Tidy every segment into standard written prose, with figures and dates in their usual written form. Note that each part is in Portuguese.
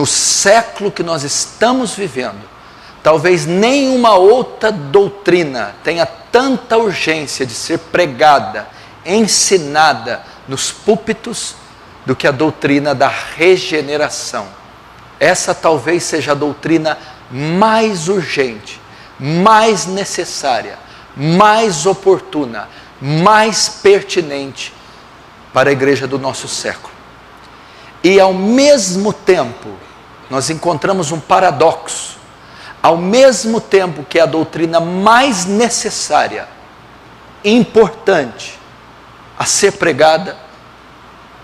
no século que nós estamos vivendo, talvez nenhuma outra doutrina tenha tanta urgência de ser pregada, ensinada nos púlpitos, do que a doutrina da regeneração. Essa talvez seja a doutrina mais urgente, mais necessária, mais oportuna, mais pertinente para a igreja do nosso século. E ao mesmo tempo, nós encontramos um paradoxo. Ao mesmo tempo que é a doutrina mais necessária, importante a ser pregada,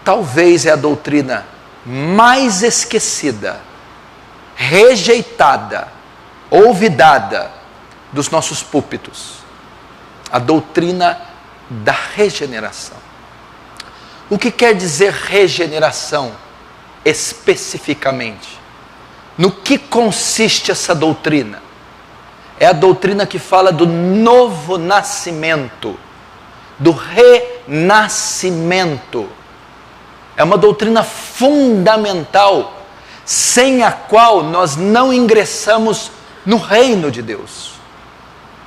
talvez é a doutrina mais esquecida, rejeitada, olvidada dos nossos púlpitos. A doutrina da regeneração. O que quer dizer regeneração especificamente? No que consiste essa doutrina? É a doutrina que fala do novo nascimento, do renascimento. É uma doutrina fundamental, sem a qual nós não ingressamos no reino de Deus.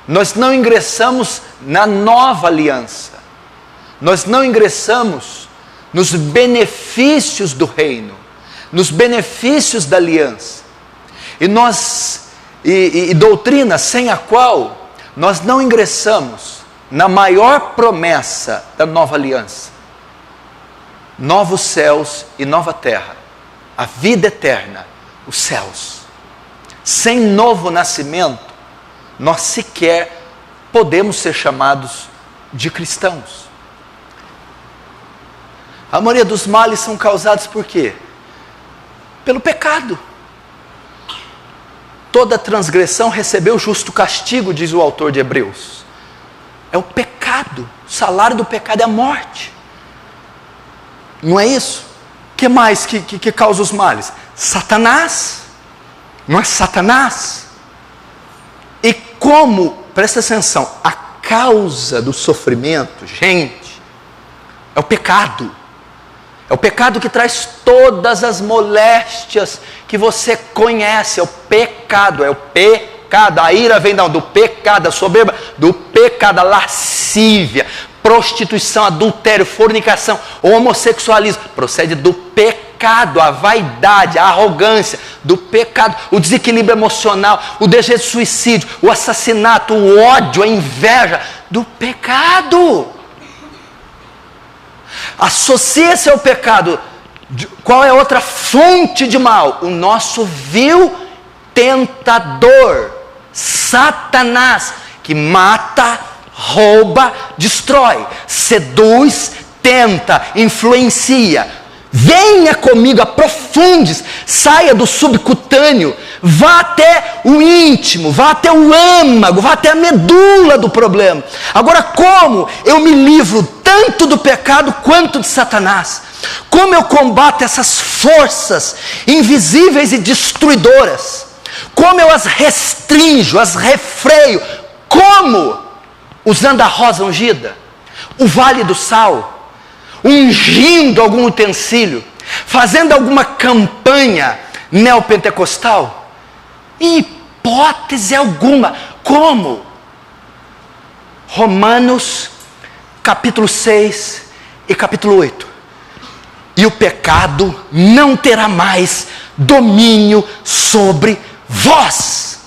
Nós não ingressamos na nova aliança. Nós não ingressamos nos benefícios do reino, nos benefícios da aliança. E doutrina sem a qual nós não ingressamos na maior promessa da nova aliança: novos céus e nova terra, a vida eterna, os céus. Sem novo nascimento, nós sequer podemos ser chamados de cristãos. A maioria dos males são causados por quê? Pelo pecado. Toda transgressão recebeu justo castigo, diz o autor de Hebreus. É o pecado. O salário do pecado é a morte. Não é isso? O que mais que causa os males? Satanás. Não é Satanás? E como, presta atenção, a causa do sofrimento, gente, é o pecado. É o pecado que traz todas as moléstias que você conhece. É o pecado, é o pecado. A ira vem do pecado, a soberba, do pecado, a lascívia, prostituição, adultério, fornicação, homossexualismo, procede do pecado. A vaidade, a arrogância, do pecado, o desequilíbrio emocional, o desejo de suicídio, o assassinato, o ódio, a inveja, do pecado. Associa-se ao pecado. Qual é a outra fonte de mal? O nosso vil tentador, Satanás, que mata, rouba, destrói, seduz, tenta, influencia. Venha comigo, aprofunde-se, saia do subcutâneo, vá até o íntimo, vá até o âmago, vá até a medula do problema. Agora, como eu me livro tanto do pecado quanto de Satanás? Como eu combato essas forças invisíveis e destruidoras? Como eu as restringo, as refreio? Como? Usando a rosa ungida, o vale do sal, ungindo algum utensílio, fazendo alguma campanha neopentecostal? Em hipótese alguma. Como? Romanos capítulo 6 e capítulo 8. E o pecado não terá mais domínio sobre vós.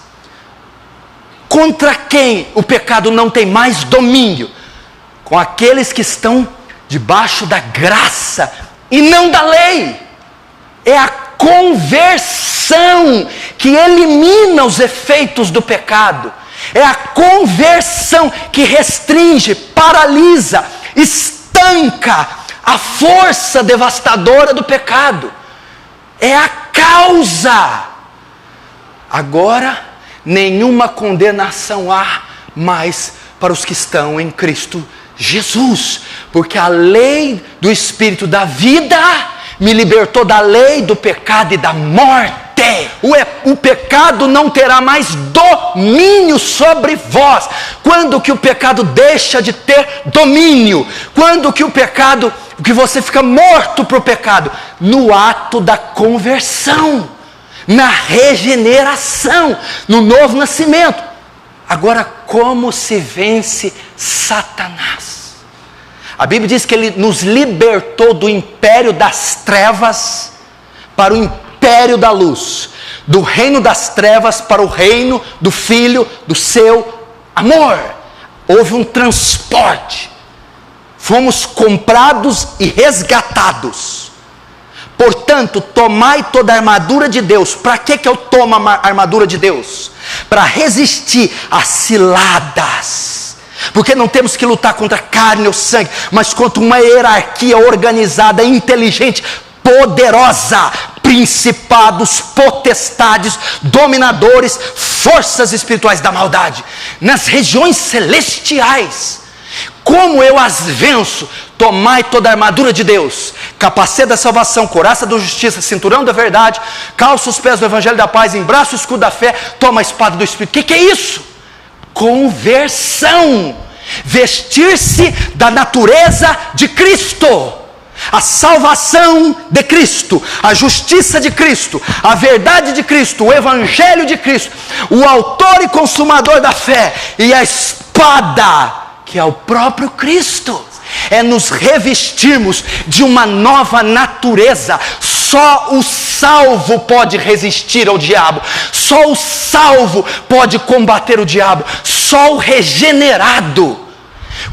Contra quem o pecado não tem mais domínio? Com aqueles que estão debaixo da graça e não da lei. É a conversão que elimina os efeitos do pecado. É a conversão que restringe, paralisa, estanca a força devastadora do pecado. É a causa. Agora, nenhuma condenação há mais para os que estão em Cristo Jesus, porque a lei do Espírito da vida me libertou da lei do pecado e da morte. O pecado não terá mais domínio sobre vós. Quando que o pecado deixa de ter domínio? Quando que que você fica morto para o pecado? No ato da conversão. na regeneração, no novo nascimento. Agora, como se vence Satanás? A Bíblia diz que ele nos libertou do império das trevas para o império da luz, do reino das trevas para o reino do Filho do seu amor. Houve um transporte, fomos comprados e resgatados. Portanto, tomai toda a armadura de Deus. Para que eu tomo a armadura de Deus? Para resistir às ciladas, porque não temos que lutar contra carne ou sangue, mas contra uma hierarquia organizada, inteligente, poderosa, principados, potestades, dominadores, forças espirituais da maldade, nas regiões celestiais. Como eu as venço? Tomai toda a armadura de Deus, capacete da salvação, couraça da justiça, cinturão da verdade, calça os pés do evangelho da paz, embraça o escudo da fé, toma a espada do Espírito. O que é isso? Conversão, vestir-se da natureza de Cristo, a salvação de Cristo, a justiça de Cristo, a verdade de Cristo, o evangelho de Cristo, o autor e consumador da fé, e a espada, que é o próprio Cristo. É nos revestirmos de uma nova natureza. Só o salvo pode resistir ao diabo, só o salvo pode combater o diabo, só o regenerado.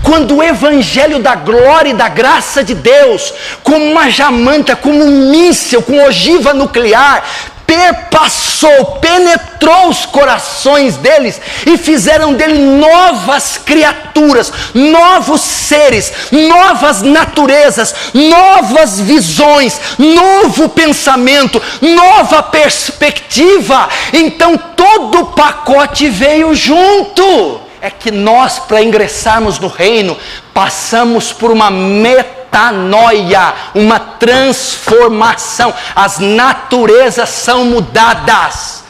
Quando o evangelho da glória e da graça de Deus, como uma jamanta, como um míssil com ogiva nuclear, perpassou, penetrou os corações deles e fizeram dele novas criaturas, novos seres, novas naturezas, novas visões, novo pensamento, nova perspectiva. Então todo o pacote veio junto. É que nós, para ingressarmos no reino, passamos por uma metanoia, uma transformação. As naturezas são mudadas.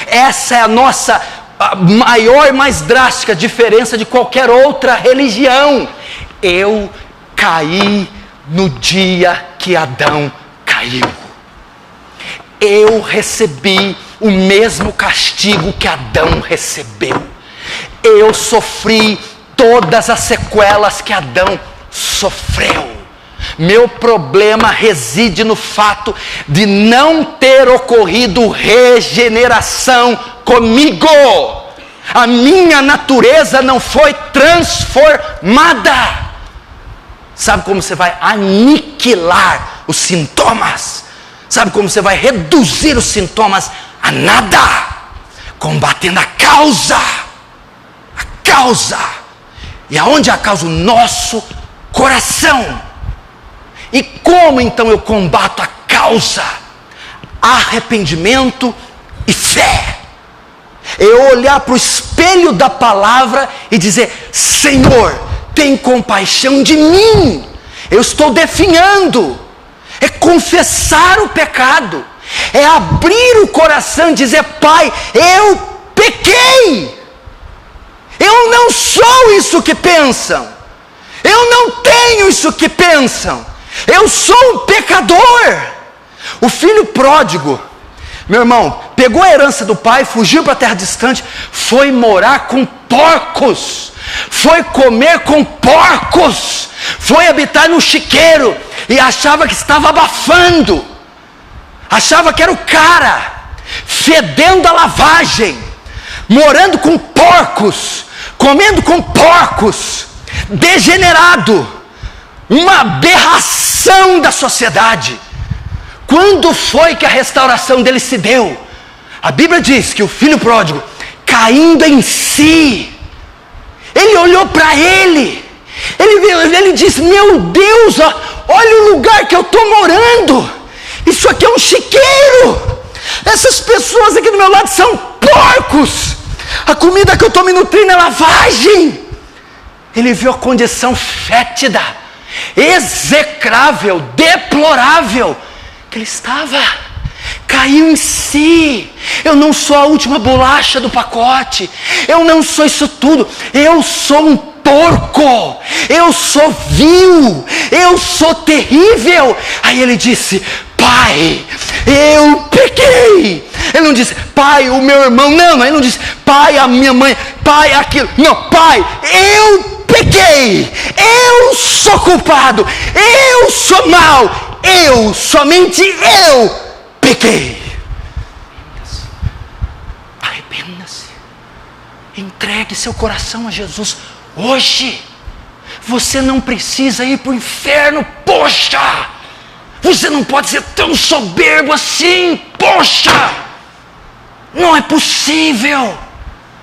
Essa é a nossa maior e mais drástica diferença de qualquer outra religião. Eu caí no dia que Adão caiu. Eu recebi o mesmo castigo que Adão recebeu. Eu sofri todas as sequelas que Adão sofreu. Meu problema reside no fato de não ter ocorrido regeneração comigo. A minha natureza não foi transformada. Sabe como você vai aniquilar os sintomas? Sabe como você vai reduzir os sintomas a nada? Combatendo a causa. Causa. E aonde é a causa? O nosso coração. E como então eu combato a causa? Arrependimento e fé. Eu olhar para o espelho da palavra e dizer: Senhor, tem compaixão de mim, eu estou definhando. É confessar o pecado, é abrir o coração e dizer: Pai, eu pequei. Eu não sou isso que pensam. Eu não tenho isso que pensam. Eu sou um pecador. O filho pródigo, meu irmão, pegou a herança do pai, fugiu para a terra distante, foi morar com porcos, foi comer com porcos, foi habitar no chiqueiro e achava que estava abafando, achava que era o cara, fedendo a lavagem, morando com porcos, comendo com porcos, degenerado, uma aberração da sociedade. Quando foi que a restauração dele se deu? A Bíblia diz que o filho pródigo, caindo em si, ele olhou para ele disse: meu Deus, olha o lugar que eu estou morando, isso aqui é um chiqueiro, essas pessoas aqui do meu lado são porcos, a comida que eu estou me nutrindo é lavagem. Ele viu a condição fétida, execrável, deplorável que ele estava. Caiu em si. Eu não sou a última bolacha do pacote, eu não sou isso tudo, eu sou um porco, eu sou vil, eu sou terrível. Aí ele disse: Pai, eu pequei, não disse, pai, o meu irmão. Não, ele não disse, pai, a minha mãe, pai, aquilo. Não, pai, eu pequei, eu sou culpado, eu sou mau, somente eu pequei. Arrependa-se, entregue seu coração a Jesus hoje. Você não precisa ir para o inferno, poxa! Você não pode ser tão soberbo assim, poxa! Não é possível.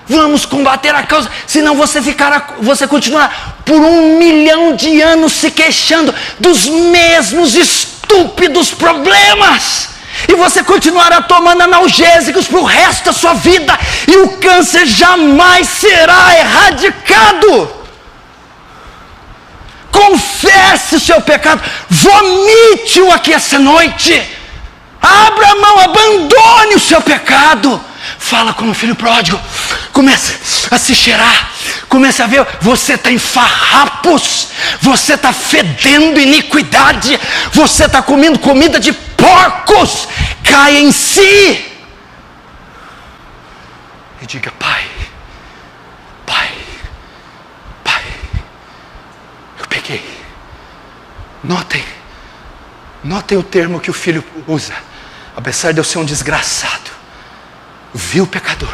Vamos combater a causa, senão você continuará por 1 milhão de anos se queixando dos mesmos estúpidos problemas. E você continuará tomando analgésicos para o resto da sua vida, e o câncer jamais será erradicado. Confesse o seu pecado, vomite-o aqui essa noite. Abra a mão, abandone o seu pecado. Fala como filho pródigo, comece a se cheirar, comece a ver, você está em farrapos, você está fedendo iniquidade, você está comendo comida de porcos. Caia em si e diga, pai, eu pequei. Notem o termo que o filho usa. Apesar de eu ser um desgraçado, vil pecador,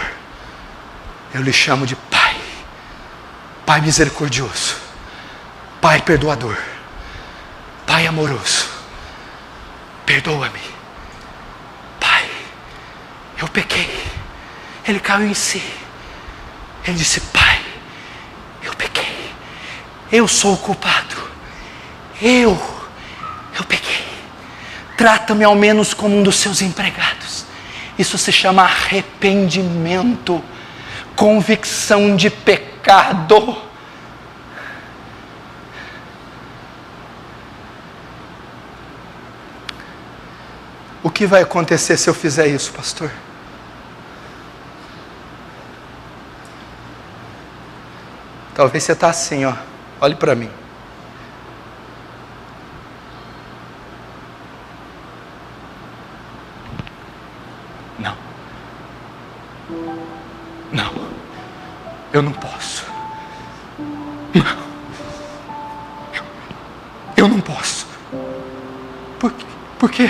eu lhe chamo de pai. Pai misericordioso, pai perdoador, pai amoroso. Perdoa-me, pai, eu pequei. Ele caiu em si. Ele disse, pai, eu pequei, eu sou o culpado, eu pequei. Trata-me ao menos como um dos seus empregados. Isso se chama arrependimento, convicção de pecado. O que vai acontecer se eu fizer isso, pastor? Talvez você está assim, ó. Olhe para mim. Não, eu não posso. Não, eu não posso. Por quê?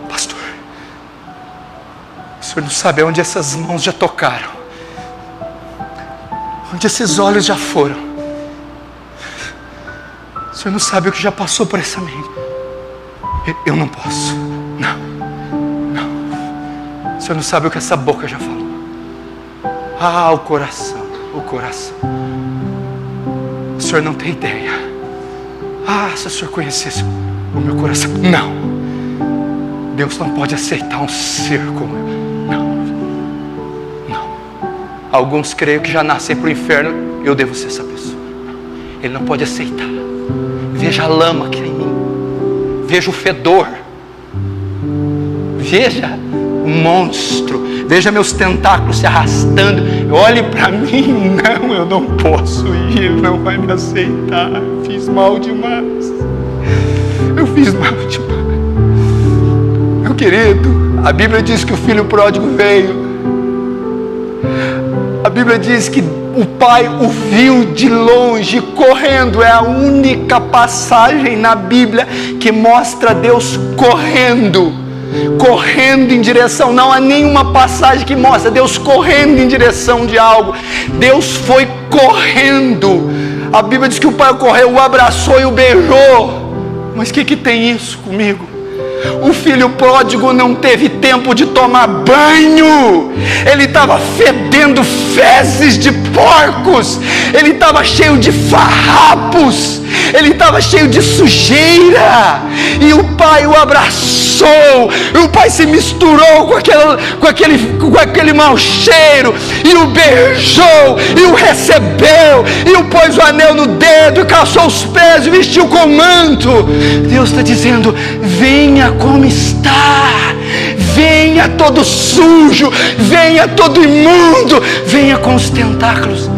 Pastor, o senhor não sabe aonde essas mãos já tocaram, onde esses olhos já foram. O senhor não sabe o que já passou por essa mente. Eu não posso. Não. O senhor não sabe o que essa boca já falou. Ah, o coração. O senhor não tem ideia. Ah, se o senhor conhecesse o meu coração. Não. Deus não pode aceitar um ser como eu. Não. Alguns creem que já nascem para o inferno. Eu devo ser essa pessoa. Ele não pode aceitar. Veja a lama que é em mim. Veja o fedor. Veja o monstro. Veja meus tentáculos se arrastando. Olhe para mim. Não, eu não posso ir. Ele não vai me aceitar. Eu fiz mal demais. Meu querido, a Bíblia diz que o filho pródigo veio. A Bíblia diz que o pai o viu de longe correndo. É a única passagem na Bíblia que mostra Deus correndo em direção. Não há nenhuma passagem que mostra Deus correndo em direção de algo. Deus foi correndo. A Bíblia diz que o pai correu, o abraçou e o beijou. Mas o que tem isso comigo? O filho pródigo não teve tempo de tomar banho. Ele estava fedendo fezes de porcos. Ele estava cheio de farrapos. Ele estava cheio de sujeira. E o pai o abraçou. E o pai se misturou com aquele mau cheiro. E o beijou. E o recebeu. E o pôs o anel no dedo. E calçou os pés. E vestiu com manto. Deus está dizendo: venha como está. Venha todo sujo. Venha todo imundo. Venha com os tentáculos